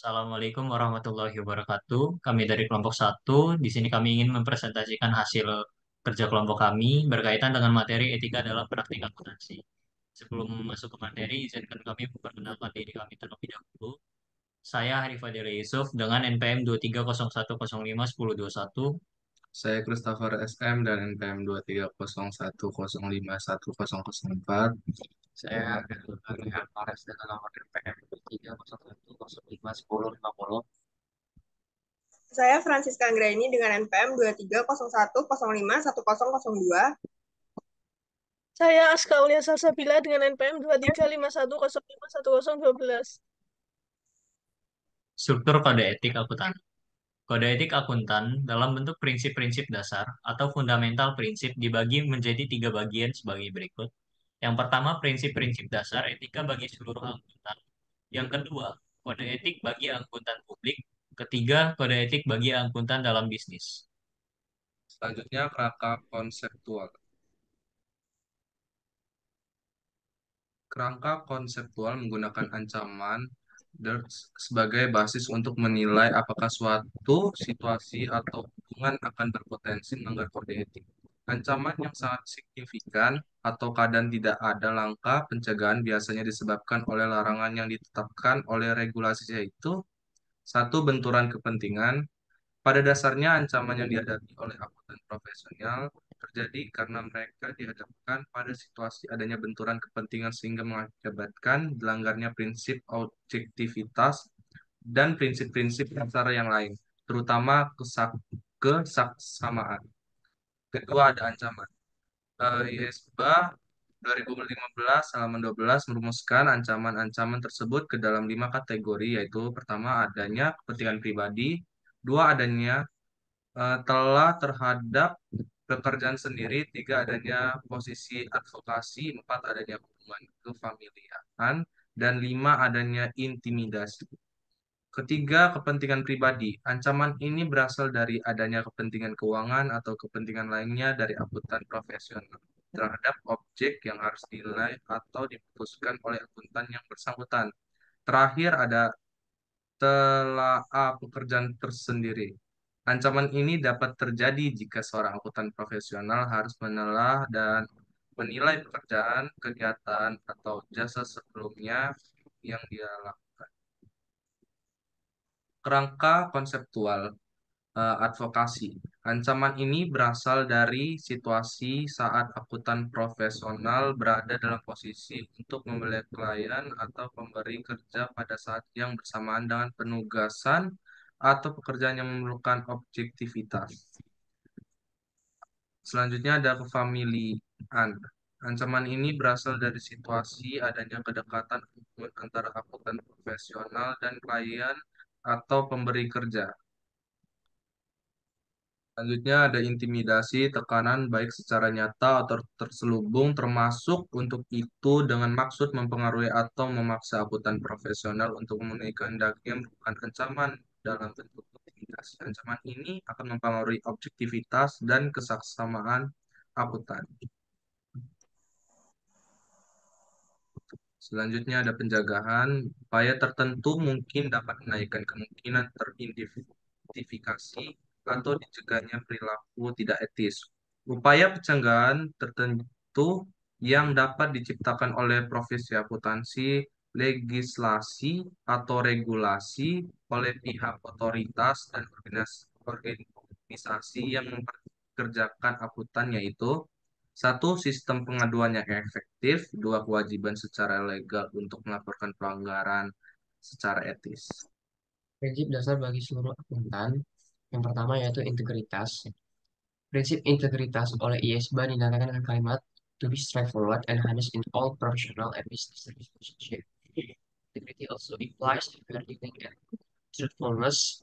Assalamualaikum warahmatullahi wabarakatuh. Kami dari kelompok satu. Di sini kami ingin mempresentasikan hasil kerja kelompok kami berkaitan dengan materi etika dalam praktik akuntansi. Sebelum masuk ke materi, izinkan kami memperkenalkan diri kami terlebih dahulu. Saya Harif Fadil Yusuf dengan NPM 2301051021. Saya Christopher SM dan NPM 2301051004. Saya Rehan Fares dengan nomor NPM 301051050. Saya Francisca Anggraini dengan NPM 2301051002. Saya Aska Aulia Salsabila dengan NPM 2351051012. Struktur kode etik akuntan. Kode etik akuntan dalam bentuk prinsip-prinsip dasar atau fundamental prinsip dibagi menjadi tiga bagian sebagai berikut. Yang pertama, prinsip-prinsip dasar etika bagi seluruh akuntan. Yang kedua, kode etik bagi akuntan publik. Ketiga, kode etik bagi akuntan dalam bisnis. Selanjutnya, kerangka konseptual. Kerangka konseptual menggunakan ancaman sebagai basis untuk menilai apakah suatu situasi atau hubungan akan berpotensi melanggar kode etik. Ancaman yang sangat signifikan atau kadang tidak ada langkah pencegahan biasanya disebabkan oleh larangan yang ditetapkan oleh regulasi, yaitu satu, benturan kepentingan. Pada dasarnya, ancaman yang dihadapi oleh akuntan profesional terjadi karena mereka dihadapkan pada situasi adanya benturan kepentingan sehingga mengakibatkan dilanggarnya prinsip objektivitas dan prinsip-prinsip dasar yang lain, terutama kesaksamaan. Kedua, ada ancaman. ISBA 2015 halaman 12 merumuskan ancaman-ancaman tersebut ke dalam 5 kategori, yaitu pertama, adanya kepentingan pribadi; dua, adanya telah terhadap pekerjaan sendiri; tiga, adanya posisi advokasi; empat, adanya hubungan kefamiliaan; dan lima, adanya intimidasi. Ketiga, kepentingan pribadi. Ancaman ini berasal dari adanya kepentingan keuangan atau kepentingan lainnya dari akuntan profesional terhadap objek yang harus dinilai atau diputuskan oleh akuntan yang bersangkutan. Terakhir, ada telaah pekerjaan tersendiri. Ancaman ini dapat terjadi jika seorang akuntan profesional harus menelaah dan menilai pekerjaan, kegiatan, atau jasa sebelumnya yang dia lakukan. Kerangka konseptual advokasi. Ancaman ini berasal dari situasi saat akuntan profesional berada dalam posisi untuk membela klien atau pemberi kerja pada saat yang bersamaan dengan penugasan atau pekerjaan yang memerlukan objektivitas. Selanjutnya ada kefamiliaan. Ancaman ini berasal dari situasi adanya kedekatan hubungan antara akuntan profesional dan klien atau pemberi kerja. Selanjutnya ada intimidasi, tekanan baik secara nyata atau terselubung, termasuk untuk itu dengan maksud mempengaruhi atau memaksa akuntan profesional untuk memenuhi kehendaknya, merupakan ancaman dalam bentuk intimidasi. Ancaman ini akan mempengaruhi objektivitas dan kesaksamaan akuntan. Selanjutnya ada penjagaan. Upaya tertentu mungkin dapat menaikkan kemungkinan teridentifikasi atau dicegahnya perilaku tidak etis. Upaya pencegahan tertentu yang dapat diciptakan oleh profesi akuntansi, legislasi atau regulasi oleh pihak otoritas dan organisasi yang memperkerjakan akuntan, yaitu satu, sistem pengaduan yang efektif; dua, kewajiban secara legal untuk melaporkan pelanggaran secara etis. Prinsip dasar bagi seluruh akuntan. Yang pertama yaitu integritas. Prinsip integritas oleh ISBA dinamakan dengan kalimat to be straightforward and honest in all professional and business relationship. Integrity also implies fair dealing and truthfulness.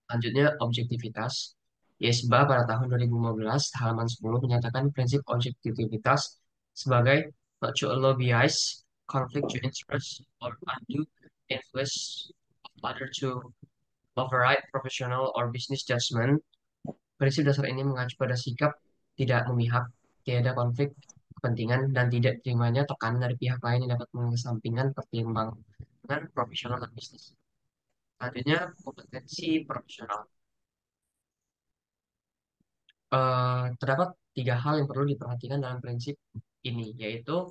Selanjutnya, objektivitas. ISBA pada tahun 2015 halaman 10 menyatakan prinsip objektivitas sebagai not to allow bias, conflict to interest, or undue influence of other to override professional or business judgment. Prinsip dasar ini mengacu pada sikap tidak memihak, tiada konflik kepentingan, dan tidak terimanya tekanan dari pihak lain yang dapat mengesampingkan pertimbangan profesional dan bisnis. Selanjutnya, kompetensi profesional. Terdapat 3 hal yang perlu diperhatikan dalam prinsip ini, yaitu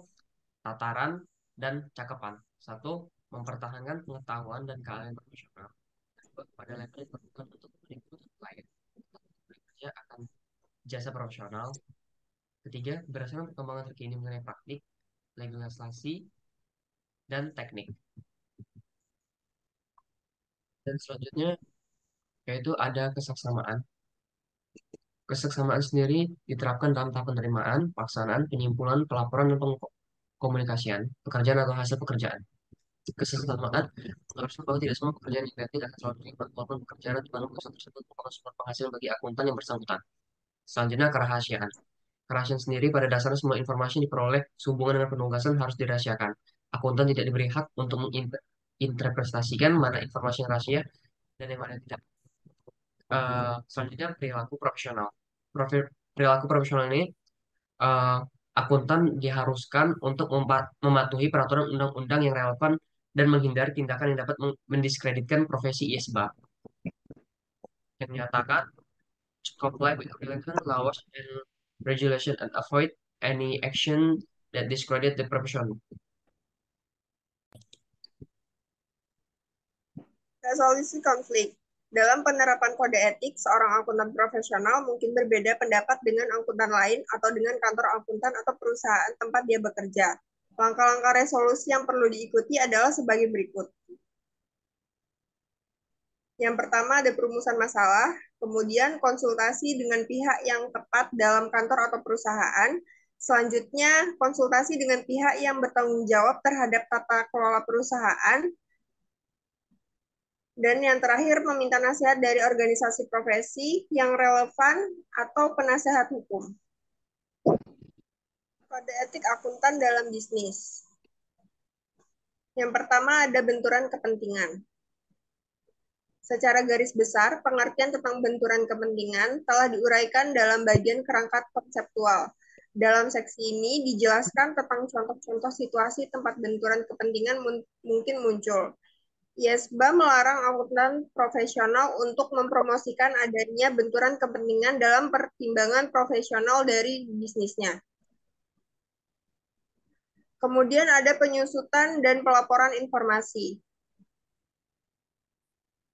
tataran dan cakapan. Satu, mempertahankan pengetahuan dan keahlian profesional. Kedua, pada level yang diperlukan untuk menimbulkan klien. Berikutnya akan jasa profesional. Ketiga, berdasarkan perkembangan terkini mengenai praktik, legislasi, dan teknik. Dan selanjutnya, yaitu ada kesaksamaan. Kesaksamaan sendiri diterapkan dalam tahap penerimaan, pelaksanaan, penyimpulan, pelaporan, dan komunikasian, pekerjaan atau hasil pekerjaan. Kesaksamaan mengharuskan bahwa tidak semua pekerjaan yang kreatif akan selalu terlibat walaupun pekerjaan di dalam perusahaan tersebut merupakan sumber penghasilan bagi akuntan yang bersangkutan. Selanjutnya, kerahasiaan. Kerahasiaan sendiri pada dasarnya semua informasi yang diperoleh sehubungan dengan penugasan harus dirahasiakan. Akuntan tidak diberi hak untuk menginterpretasikan mana informasi yang rahasia dan yang mana tidak. Selanjutnya, perilaku profesional. Perilaku profesional ini eh, akuntan diharuskan untuk mematuhi peraturan undang-undang yang relevan dan menghindari tindakan yang dapat mendiskreditkan profesi ISBA. Yang menyatakan to comply with relevant laws and regulation and avoid any action that discredit the profession. Resolusi konflik. Dalam penerapan kode etik, seorang akuntan profesional mungkin berbeda pendapat dengan akuntan lain atau dengan kantor akuntan atau perusahaan tempat dia bekerja. Langkah-langkah resolusi yang perlu diikuti adalah sebagai berikut. Yang pertama ada perumusan masalah, kemudian konsultasi dengan pihak yang tepat dalam kantor atau perusahaan, selanjutnya konsultasi dengan pihak yang bertanggung jawab terhadap tata kelola perusahaan, dan yang terakhir, meminta nasihat dari organisasi profesi yang relevan atau penasehat hukum. Kode etik akuntan dalam bisnis. Yang pertama ada benturan kepentingan. Secara garis besar, pengertian tentang benturan kepentingan telah diuraikan dalam bagian kerangka konseptual. Dalam seksi ini dijelaskan tentang contoh-contoh situasi tempat benturan kepentingan mungkin muncul. ISBA melarang akuntan profesional untuk mempromosikan adanya benturan kepentingan dalam pertimbangan profesional dari bisnisnya. Kemudian ada penyusutan dan pelaporan informasi.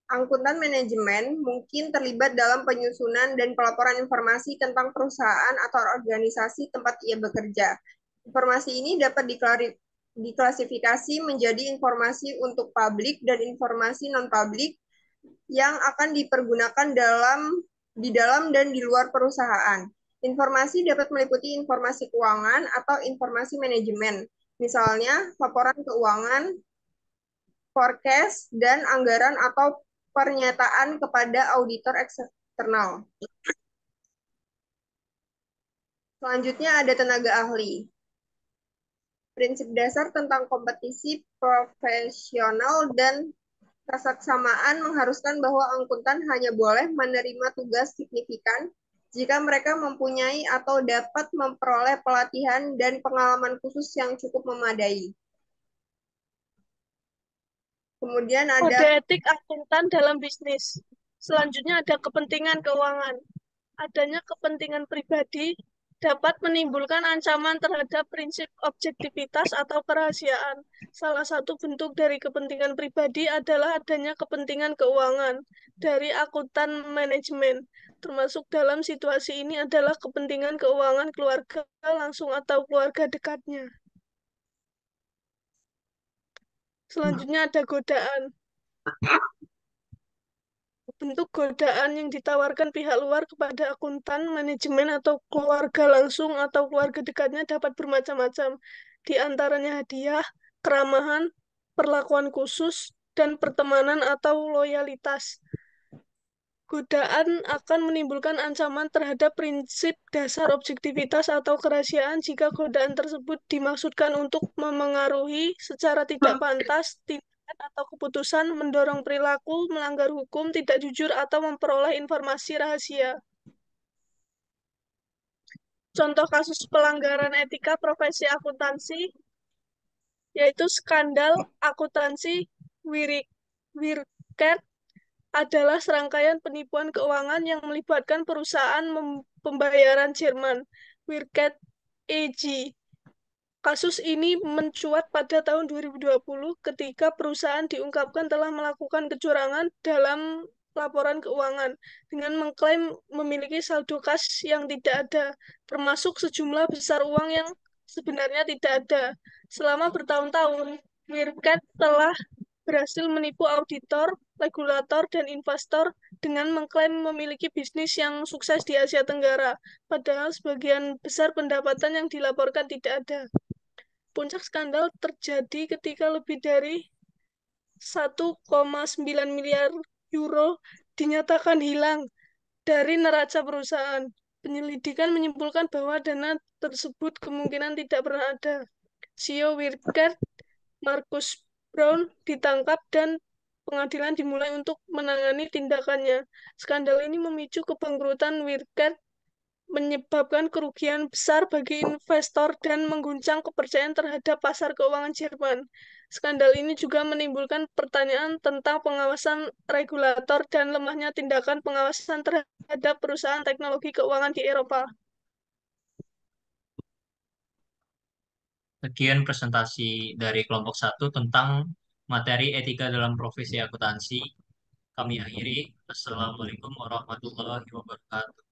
Akuntan manajemen mungkin terlibat dalam penyusunan dan pelaporan informasi tentang perusahaan atau organisasi tempat ia bekerja. Informasi ini dapat diklasifikasi menjadi informasi untuk publik dan informasi non-publik yang akan dipergunakan di dalam dan di luar perusahaan. Informasi dapat meliputi informasi keuangan atau informasi manajemen, misalnya laporan keuangan, forecast, dan anggaran atau pernyataan kepada auditor eksternal. Selanjutnya ada tenaga ahli. Prinsip dasar tentang kompetisi profesional dan kesaksamaan mengharuskan bahwa akuntan hanya boleh menerima tugas signifikan jika mereka mempunyai atau dapat memperoleh pelatihan dan pengalaman khusus yang cukup memadai. Kemudian ada Kode etik akuntan dalam bisnis. Selanjutnya ada kepentingan keuangan. Adanya kepentingan pribadi dapat menimbulkan ancaman terhadap prinsip objektivitas atau kerahasiaan. Salah satu bentuk dari kepentingan pribadi adalah adanya kepentingan keuangan dari akuntan manajemen. Termasuk dalam situasi ini adalah kepentingan keuangan keluarga langsung atau keluarga dekatnya. Selanjutnya ada godaan. Bentuk godaan yang ditawarkan pihak luar kepada akuntan, manajemen, atau keluarga langsung atau keluarga dekatnya dapat bermacam-macam. Di antaranya hadiah, keramahan, perlakuan khusus, dan pertemanan atau loyalitas. Godaan akan menimbulkan ancaman terhadap prinsip dasar objektivitas atau kerahasiaan jika godaan tersebut dimaksudkan untuk memengaruhi secara tidak pantas tindakan atau keputusan, mendorong perilaku, melanggar hukum, tidak jujur, atau memperoleh informasi rahasia. Contoh kasus pelanggaran etika profesi akuntansi yaitu skandal akuntansi Wirik, Wir, Wirecard adalah serangkaian penipuan keuangan yang melibatkan perusahaan pembayaran Jerman, Wirecard AG. Kasus ini mencuat pada tahun 2020 ketika perusahaan diungkapkan telah melakukan kecurangan dalam laporan keuangan dengan mengklaim memiliki saldo kas yang tidak ada, termasuk sejumlah besar uang yang sebenarnya tidak ada. Selama bertahun-tahun, Wirecard telah berhasil menipu auditor, regulator, dan investor dengan mengklaim memiliki bisnis yang sukses di Asia Tenggara, padahal sebagian besar pendapatan yang dilaporkan tidak ada. Puncak skandal terjadi ketika lebih dari 1,9 miliar euro dinyatakan hilang dari neraca perusahaan. Penyelidikan menyimpulkan bahwa dana tersebut kemungkinan tidak pernah ada. CEO Wirecard, Markus Braun, ditangkap dan pengadilan dimulai untuk menangani tindakannya. Skandal ini memicu kebangkrutan Wirecard, menyebabkan kerugian besar bagi investor dan mengguncang kepercayaan terhadap pasar keuangan Jerman. Skandal ini juga menimbulkan pertanyaan tentang pengawasan regulator dan lemahnya tindakan pengawasan terhadap perusahaan teknologi keuangan di Eropa. Sekian presentasi dari kelompok 1 tentang materi etika dalam profesi akuntansi. Kami akhiri. Assalamualaikum warahmatullahi wabarakatuh.